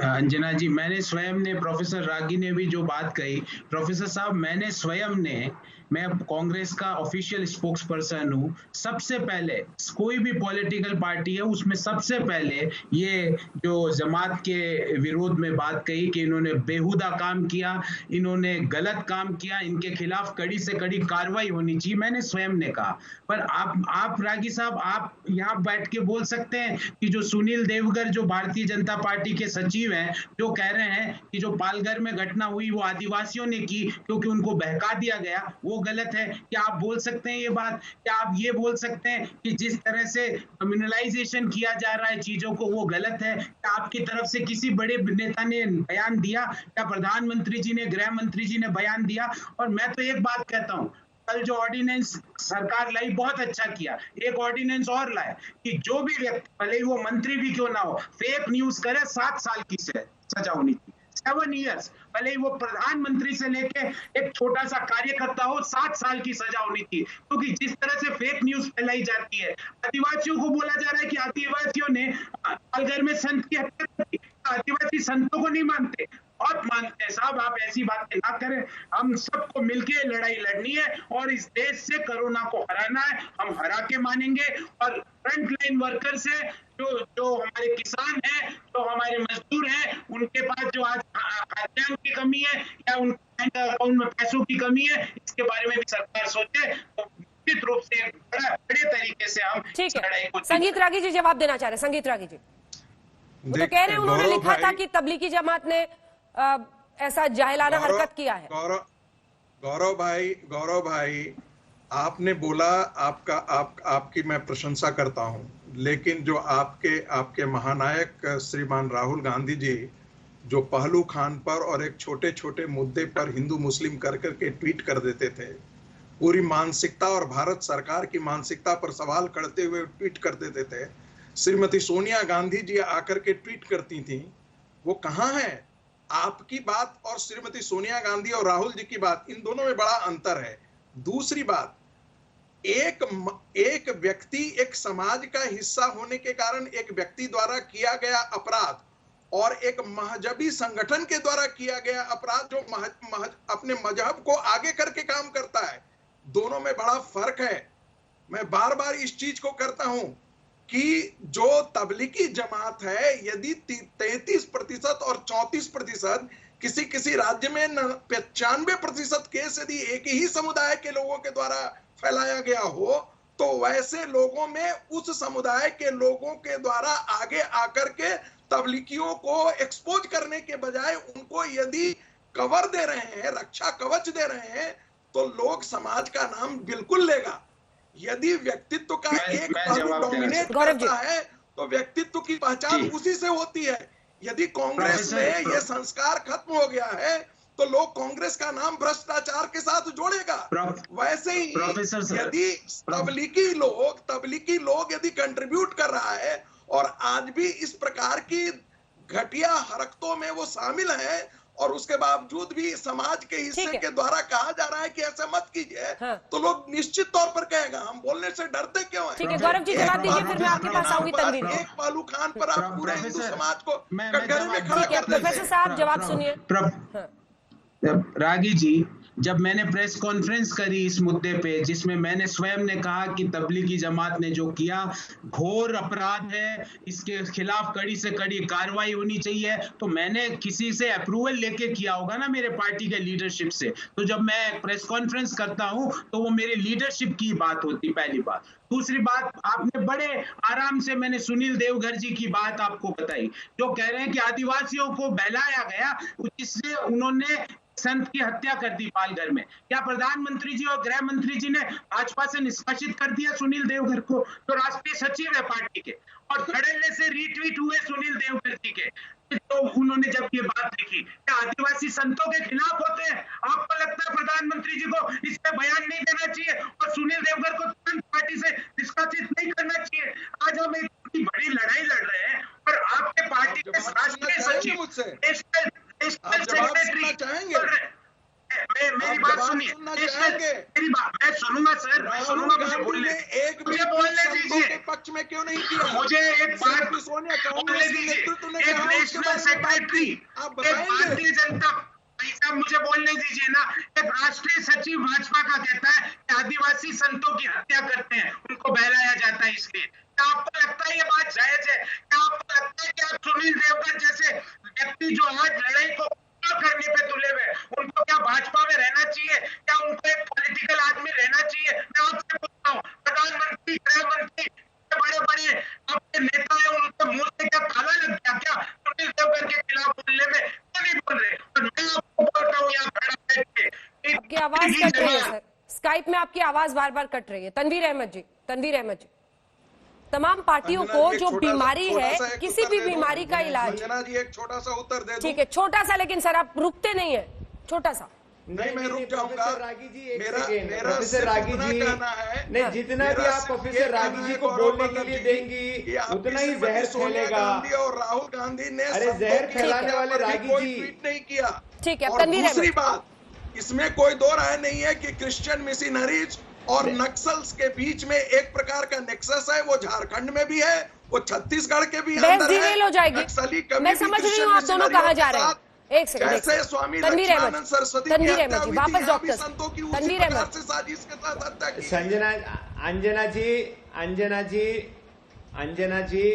अंजना जी, मैंने स्वयं ने, प्रोफेसर रागी ने भी जो बात कही, प्रोफेसर साहब मैंने स्वयं ने, मैं कांग्रेस का ऑफिशियल स्पोक्स पर्सन हूँ, सबसे पहले कोई भी पॉलिटिकल पार्टी है उसमें सबसे पहले ये जो जमात के विरोध में बात कही कि इन्होंने बेहुदा काम किया, इन्होंने गलत काम किया, इनके खिलाफ कड़ी से कड़ी कार्रवाई होनी चाहिए, मैंने स्वयं ने कहा। पर आप रागी साहब, आप यहाँ बैठ के बोल सकते हैं कि जो सुनील देवगर जो भारतीय जनता पार्टी के सचिव हैं, जो कह रहे हैं कि जो पालघर में घटना हुई वो आदिवासियों ने की क्योंकि उनको बहका दिया गया, वो गलत है। क्या आप बोल सकते हैं ये बात? क्या आप ये बोल सकते हैं कि जिस तरह से कम्युनलाइजेशन किया जा रहा है चीजों को वो गलत है? क्या आपकी तरफ से किसी बड़े नेता ने बयान दिया? क्या प्रधानमंत्री जी ने, गृह मंत्री जी ने बयान दिया? और मैं तो एक बात कहता हूं, कल जो ऑर्डिनेंस सरकार लाई बहुत अच्छा किया। एक ऑर्डिनेंस और लाया कि जो भी व्यक्ति, भले ही वो मंत्री भी क्यों ना हो, फेक न्यूज करे 7 साल की सजा होनी चाहिए, 7 ईयर्स। भले ही वो प्रधानमंत्री से लेके एक छोटा सा कार्यकर्ता हो, 7 साल की सजा होनी चाहिए। क्योंकि जिस तरह से फेक न्यूज फैलाई जाती है, आदिवासियों को बोला जा रहा है कि आदिवासियों ने पालघर में संत की हत्या की, आदिवासी संतों को नहीं मानते, बहुत मानते हैं साहब। आप ऐसी बातें ना करें, हम सबको मिलके लड़ाई लड़नी है और इस देश से कोरोना को हराना है। हम हरा के मानेंगे और फ्रंट लाइन वर्कर से जो हमारे किसान हैं, जो हमारे मजदूर हैं, उनके पास जो आज खाद्यान्न की कमी है या उनके अकाउंट में पैसों की कमी है, इसके बारे में भी सरकार सोचे तो निश्चित रूप से बड़े तरीके से हम लड़ाई को। संगीत रागी जी जवाब देना चाह रहे हैं। संगीत रागी जी वो तो कह रहे हैं उन्होंने लिखा था कि तबलीगी जमात ने ऐसा जाहिलाना हरकत किया है। गौरव भाई आपने बोला, आपकी मैं प्रशंसा करता हूं, लेकिन जो आपके महानायक श्रीमान राहुल गांधी जी जो पहलू खान पर और एक छोटे छोटे मुद्दे पर हिंदू मुस्लिम कर करके ट्वीट कर देते थे, पूरी मानसिकता और भारत सरकार की मानसिकता पर सवाल करते हुए ट्वीट कर देते थे। श्रीमती सोनिया गांधी जी आकर के ट्वीट करती थी, वो कहाँ है? आपकी बात और श्रीमती सोनिया गांधी और राहुल जी की बात, इन दोनों में बड़ा अंतर है। दूसरी बात, एक व्यक्ति एक समाज का हिस्सा होने के कारण एक व्यक्ति द्वारा किया गया अपराध और एक मजहबी संगठन के द्वारा किया गया अपराध जो अपने मजहब को आगे करके काम करता है, दोनों में बड़ा फर्क है। मैं बार बार इस चीज को करता हूं कि जो तबलीगी जमात है, यदि 33% और 34% किसी राज्य में 95% केस यदि एक ही समुदाय के लोगों के द्वारा फैलाया गया हो, तो वैसे लोगों में उस समुदाय के लोगों के द्वारा आगे आकर के तबलीगियों को एक्सपोज करने के बजाय उनको यदि कवर दे रहे हैं, रक्षा कवच दे रहे हैं, तो लोग समाज का नाम बिल्कुल लेगा। यदि व्यक्तित्व का एक पहलू डोमिनेट करता है तो व्यक्तित्व की पहचान उसी से होती है। यदि कांग्रेस में ये संस्कार खत्म हो गया है तो लोग कांग्रेस का नाम भ्रष्टाचार के साथ जोड़ेगा। वैसे ही यदि तबलीगी लोग यदि कंट्रीब्यूट कर रहा है और आज भी इस प्रकार की घटिया हरकतों में वो शामिल है और उसके बावजूद भी समाज के हिस्से के द्वारा कहा जा रहा है कि ऐसा मत कीजिए, तो लोग निश्चित तौर पर कहेगा। हम बोलने से डरते क्यों हैं? ठीक है गौरव जी, जवाब दीजिए, फिर मैं आपके पास आऊंगी तनवीर। एक पालू खान पर आप पूरे हिंदू समाज को कटघरे में खड़ा कर देंगे। प्रोफेसर साहब जवाब सुनिए। रागी जी, जब मैंने प्रेस कॉन्फ्रेंस करी इस मुद्दे पे, जिसमें मैंने स्वयं ने कहा कि तबलीगी जमात ने जो किया घोर अपराध है, इसके खिलाफ कड़ी से कड़ी कार्रवाई होनी चाहिए, तो मैंने किसी से अप्रूवल लेके किया होगा ना, मेरे पार्टी के लीडरशिप से। तो जब मैं प्रेस कॉन्फ्रेंस करता हूं तो वो मेरे लीडरशिप की बात होती, पहली बात। दूसरी बात, आपने बड़े आराम से मैंने सुनील देवघर जी की बात आपको बताई, जो कह रहे हैं कि आदिवासियों को बहलाया गया, जिससे उन्होंने संत की हत्या कर दी पालघर में। क्या प्रधानमंत्री जी और गृह मंत्री जी ने भाजपा से निष्कासित कर दिया सुनील देवघर को? तो राष्ट्रीय सचिव है पार्टी के, और धड़ल्ले से रीट्वीट हुए सुनील देवघर जी के। तो उन्होंने जब ये बात लिखी, क्या आदिवासी संतों के खिलाफ होते हैं? आपको लगता है प्रधानमंत्री जी को इस पे बयान नहीं देना चाहिए और सुनील देवघर को तुरंत पार्टी से निष्कासित नहीं करना चाहिए? आज हम इतनी बड़ी लड़ाई लड़ रहे हैं और आपके पार्टी के राष्ट्रीय सचिव, सेक्रेटरी, मेरी बात सुनिए, मेरी बात मैं सुनूंगा सर, मैं सुनूंगा, मुझे बोलने दीजिए। पक्ष में क्यों नहीं किया? मुझे एक बात बोलने दीजिए। एक नेशनल सेक्रेटरी, एक भारतीय जनता, साहब मुझे बोलने दीजिए ना। एक राष्ट्रीय सचिव भाजपा का कहता है कि आदिवासी संतों की हत्या करते हैं, उनको बहलाया जाता है, इसलिए क्या आपको लगता है ये बात जायज है? क्या आपको लगता है कि आप सुनील देवघर जैसे व्यक्ति जो आज लड़ाई को करने पे तुले हुए, उनको क्या भाजपा में रहना चाहिए? क्या उनको एक पॉलिटिकल आदमी रहना चाहिए? मैं आपसे पूछता हूँ, प्रधानमंत्री, गृह मंत्री, बड़े बड़े आपके नेता है, उनके मुंह से क्या ताला लग गया क्या सुनील देवघर के खिलाफ बोलने में? क्यों नहीं बोल रहे? और मैं आपको बोलता हूँ यहाँ खड़ा बैठ के, आपकी आवाज कट रही है सर, स्काइप में आपकी आवाज बार बार कट रही है। तनवीर अहमद जी, तनवीर अहमद जी, तमाम पार्टियों को जो बीमारी है, किसी भी बीमारी का इलाज, अंजना जी एक छोटा सा उत्तर दे दूं। ठीक है, छोटा सा, लेकिन सर आप रुकते नहीं है, छोटा सा। नहीं, मैं रुक जाऊंगा। रागी जी, मेरा प्रोफेसर रागी जी, नहीं, जितना भी आप प्रोफेसर रागी जी को बोलने के लिए देंगी उतना ही जहर फैलेगा। और राहुल गांधी ने अरे जहर फैलाने वाले रागी जी ट्वीट नहीं किया। ठीक है, दूसरी बात, इसमें कोई दो राय नहीं है कि क्रिश्चियन मिशनरीज और नक्सल्स के बीच में एक प्रकार का नेक्सस है। वो झारखंड में भी है, वो छत्तीसगढ़ के भी अंदर है। हो जाएगी। मैं समझ रही हूँ आप दोनों कहाँ जा रहे हैं। एक सेकंड, कैसे स्वामी लक्ष्मणानंद सरस्वती की हत्या हुई थी, वापस डॉक्टर संतों की उसी प्रकार से साजिश के साथ हत्या की। अंजना जी,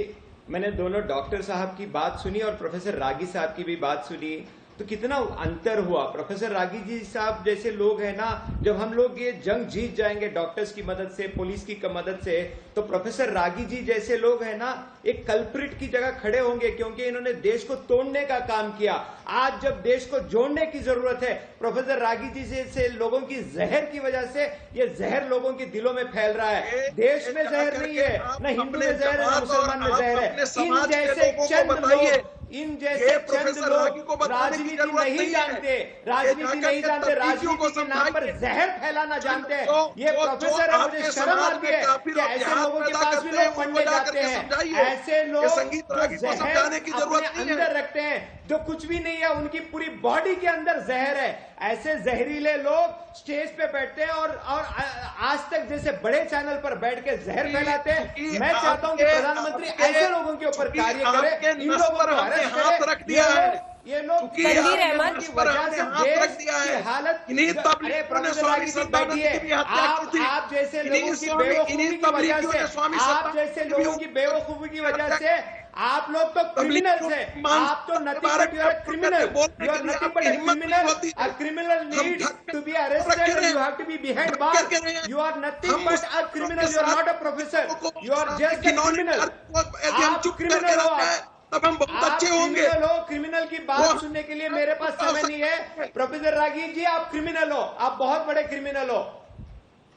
मैंने दोनों डॉक्टर साहब की बात सुनी और प्रोफेसर रागी साहब की भी बात सुनी, तो कितना अंतर हुआ। प्रोफेसर रागी जी साहब जैसे लोग हैं ना, जब हम लोग ये जंग जीत जाएंगे डॉक्टर्स की मदद से, पुलिस की मदद से, तो प्रोफेसर रागी जी जैसे लोग हैं ना एक कल्प्रिट की जगह खड़े होंगे, क्योंकि इन्होंने देश को तोड़ने का काम किया। आज जब देश को जोड़ने की जरूरत है, प्रोफेसर रागी जी से लोगों की जहर की वजह से ये जहर लोगों के दिलों में फैल रहा है। देश में जहर नहीं है, न हिंदू में जहर है, न मुसलमान में जहर है। इन जैसे चंद लोग, इन जैसे चंद लोग राजनीति नहीं जानते, राजनीति नहीं जानते, राजनीति के नाम पर जहर फैलाना जानते हैं। ये प्रोफेसर है, मुझे शर्म आती है कि ऐसे लोगों के पास भी लोग फंडे जाते हैं। ऐसे लोग जो जहर अपने अंदर रखते हैं, जो कुछ भी नहीं है, उनकी पूरी बॉडी के अंदर जहर है। ऐसे जहरीले लोग स्टेज पे बैठते हैं और आज तक जैसे बड़े चैनल पर बैठ के जहर फैलाते हैं। मैं चाहता हूं कि प्रधानमंत्री ऐसे लोगों के ऊपर कार्य करे, इन लोगों को अरेस्ट करे। ये लोग तनवीर अहमद की वजह से देश की हालत, अरे प्रोफेसर रागी जी बैठिए, आप जैसे लोगों की बेवकूफी की वजह से, आप जैसे लोगों की बेवकूफी की वजह से आप लोग तो क्रिमिनल्स हैं, आप तो nothing but you are criminal, you are nothing but criminal, a criminal needs to be arrested, you have to be behind bars, you are nothing but a criminal, you are not a professor, you are just a criminal, आप criminal हो, तब हम बहुत अच्छे होंगे। Criminal की बात सुनने के लिए मेरे पास समय नहीं है। प्रोफेसर रागी जी, आप क्रिमिनल हो, आप बहुत बड़े क्रिमिनल हो,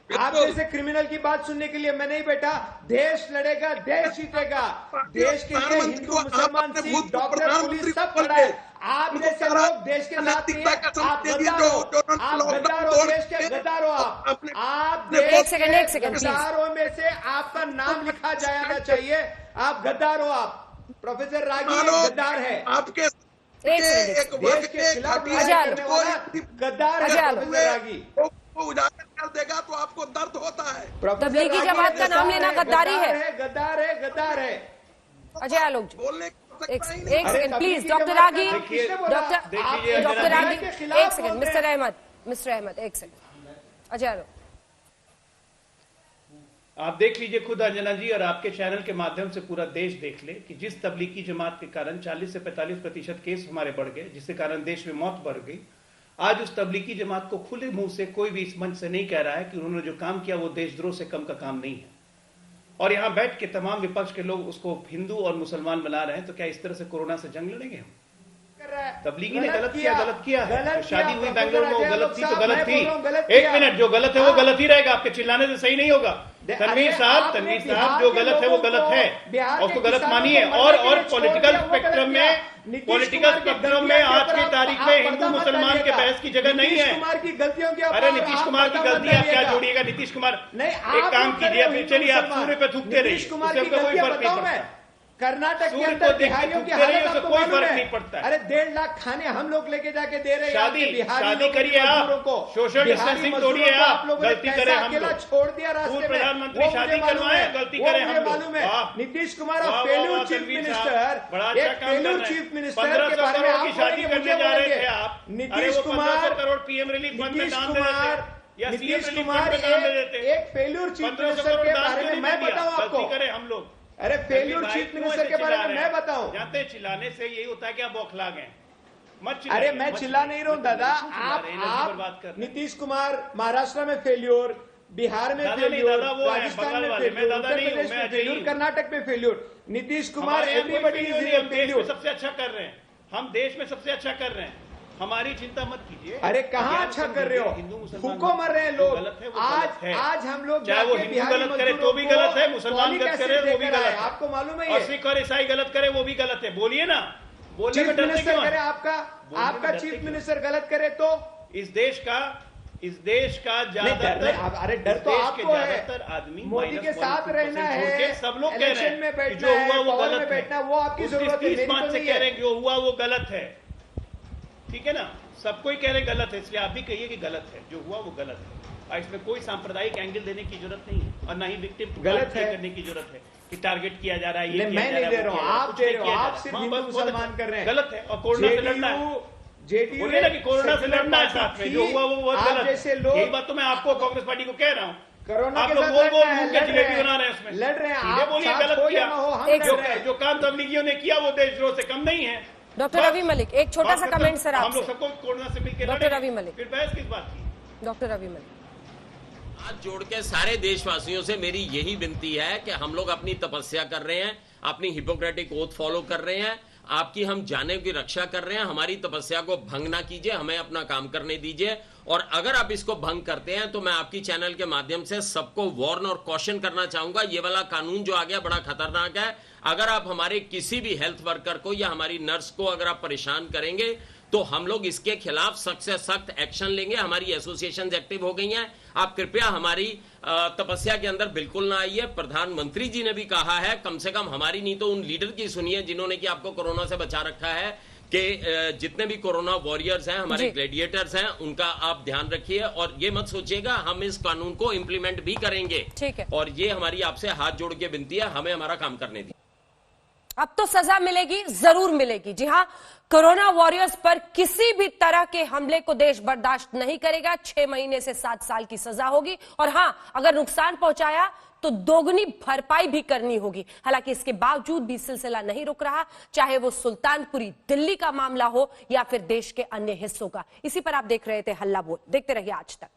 आप जैसे क्रिमिनल की बात सुनने के लिए मैं नहीं बैठा। देश लड़ेगा, देश जीतेगा, देश के लिए हिंदू मुसलमान सिख डॉक्टर पुलिस सब खड़ा है। आप जैसे लोग देश के साथ नहीं है, आप गद्दार हो, आप गद्दार हो, देश के गद्दार हो, आप देश के गद्दारों में से आपका नाम लिखा जाना चाहिए, आप गद्दार हो। आप प्रोफेसर रागी गद्दार है, आपके एक देश के खिलाफ गद्दार है प्रोफेसर रागी, उजागर कर देगा तो आपको दर्द होता है। तबलीगी जमात का नाम लेना गद्दारी है, गद्दार है, गद्दार है। अजय आलोक जी, एक second please, doctor Ragi, doctor Ragi, एक सेकंड, मिस्टर अहमद, एक सेकंड, अजय आलोक, आप देख लीजिए खुद अंजना जी, और आपके चैनल के माध्यम से पूरा देश देख ले कि जिस तबलीगी जमात के कारण 40 से 45% केस हमारे बढ़ गए, जिसके कारण देश में मौत बढ़ गई, आज उस तबलीगी जमात को खुले मुंह से कोई भी इस मंच से नहीं कह रहा है कि उन्होंने जो काम किया वो देशद्रोह से कम का काम नहीं है। और यहां बैठ के तमाम विपक्ष के लोग उसको हिंदू और मुसलमान बना रहे हैं, तो क्या इस तरह से कोरोना से जंग लड़ेंगे हम? तबलीगी ने गलत किया है, शादी हुई बेंगलोर में, वो गलत थी तो गलत थी। एक मिनट, जो गलत है वो गलत ही रहेगा, आपके चिल्लाने से सही नहीं होगा। तनवीर साहब, जो गलत है वो गलत है, और उसको गलत मानिए। और पॉलिटिकल स्पेक्ट्रम में आज की तारीख में हिंदू मुसलमान के बहस की जगह नहीं है। अरे नीतीश कुमार की गलती आप क्या जोड़िएगा? नीतीश कुमार, एक काम कीजिए, फिर चलिए आप सूर्य पे थूकते रहिए, उससे कोई फर्क नहीं पड़ता। कर्नाटक के अंदर बिहारियों की हालत आपको कोई मालूम फर्क है? नहीं पड़ता है। अरे 1.5 लाख खाने हम लोग लेके जाके दे रहे हैं। शादी करिए आप, सोशल डिस्टेंसिंग तोड़िए आप, गलती करें हम लोग, छोड़ दिया रास्ते में, प्रधानमंत्री शादी करवाएं, गलती करें हम लोग। मालूम है Nitish Kumar failure chief minister, बड़ा अच्छा काम कर रहे हैं। 1500 करोड़ की शादी करने जा रहे थे आप, Nitish Kumar crore PM relief fund में दान दे देते, नीतीश कुमार एक फेल्यूर चीफ मिनिस्टर के बारे में मैं बताऊं आपको, गलती करें हम लोग। अरे फेल्यूर चीफ मिनिस्टर के बारे में मैं बताऊं, जानते चिल्लाने से यही होता है कि आप बौखला गए। मत अरे मैं चिल्ला नहीं रहा हूं दादा, आप नीतीश कुमार महाराष्ट्र में फेल्यूर, बिहार में फेल्यूर, राजस्थान में फेल्यूर, उत्तर प्रदेश में फेल्यूर, कर्नाटक में failure. Nitish Kumar everybody is failure. सबसे अच्छा कर रहे हैं हम, देश में सबसे अच्छा कर रहे हैं, हमारी चिंता मत कीजिए। अरे कहाँ अच्छा कर रहे हो, भूखों मर रहे हैं लोग। आज हम लोग चाहे वो हिंदू गलत करे तो भी गलत है, मुसलमान गलत करे वो भी गलत है, आपको मालूम है? और सिख और ईसाई गलत करे वो भी गलत है। बोलिए ना, बोलने चीफ मिनिस्टर करे आपका चीफ मिनिस्टर गलत करे तो इस देश का ज्यादातर, अरे डर तो आपको है, ज्यादातर आदमी मोदी के साथ रहना है, सब लोग कह रहे हैं जो हुआ वो गलत है, वो आपकी जरूरत है, इस बात से कह रहे हैं जो हुआ वो गलत है, ठीक है ना? सबको ही कह रहे गलत है, इसलिए आप भी कहिए कि गलत है, जो हुआ वो गलत है। और इसमें कोई सांप्रदायिक एंगल देने की जरूरत नहीं है, और ना ही विक्टिम गलत है करने की जरूरत है कि टारगेट किया जा रहा है। ये मैं नहीं दे रहा हूं, आप दे रहे हो, आप सिर्फ हिंदू मुसलमान कर रहे हैं। गलत है, और कोरोना से लड़ना है, बोलिए ना कि कोरोना से लड़ना है साथ में, जो हुआ वो बहुत गलत है। यही बात तो मैं आपको कांग्रेस पार्टी को कह रहा हूँ। कोरोना के साथ जलेबी बना रहे हैं उसमें, लड़ रहे हैं आप, बोलिए गलत किया, जो काम तबलीगियों ने किया वो देशद्रोह से कम नहीं है। डॉक्टर रवि मलिक, एक छोटा सा कमेंट सर आपसे। हम लोग सबको कोरोना से मिलकर डॉक्टर रवि मलिक, फिर बहस किस बात की? डॉक्टर रवि मलिक, हाथ जोड़ के सारे देशवासियों से मेरी यही विनती है कि हम लोग अपनी तपस्या कर रहे हैं, अपनी हिपोक्रेटिक ओथ फॉलो कर रहे हैं, आपकी हम जाने की रक्षा कर रहे हैं, हमारी तपस्या को भंग ना कीजिए, हमें अपना काम करने दीजिए। और अगर आप इसको भंग करते हैं तो मैं आपकी चैनल के माध्यम से सबको वार्न और कॉशन करना चाहूंगा, ये वाला कानून जो आ गया बड़ा खतरनाक है। अगर आप हमारे किसी भी हेल्थ वर्कर को या हमारी नर्स को अगर आप परेशान करेंगे तो हम लोग इसके खिलाफ सख्त से सख्त एक्शन लेंगे। हमारी एसोसिएशन एक्टिव हो गई हैं, आप कृपया हमारी तपस्या के अंदर बिल्कुल ना आइए। प्रधानमंत्री जी ने भी कहा है, कम से कम हमारी नहीं तो उन लीडर की सुनिए जिन्होंने कि आपको कोरोना से बचा रखा है, कि जितने भी कोरोना वॉरियर्स हैं, हमारे ग्लेडिएटर्स हैं, उनका आप ध्यान रखिए। और ये मत सोचिएगा हम इस कानून को इंप्लीमेंट भी करेंगे, ठीक है। और ये हमारी आपसे हाथ जोड़ के विनती है, हमें हमारा काम करने दी। अब तो सजा मिलेगी, जरूर मिलेगी। जी हां, कोरोना वॉरियर्स पर किसी भी तरह के हमले को देश बर्दाश्त नहीं करेगा। 6 महीने से 7 साल की सजा होगी, और हां, अगर नुकसान पहुंचाया तो दोगुनी भरपाई भी करनी होगी। हालांकि इसके बावजूद भी सिलसिला नहीं रुक रहा, चाहे वो सुल्तानपुरी दिल्ली का मामला हो या फिर देश के अन्य हिस्सों का। इसी पर आप देख रहे थे हल्ला बोल। देखते रहिए आज तक।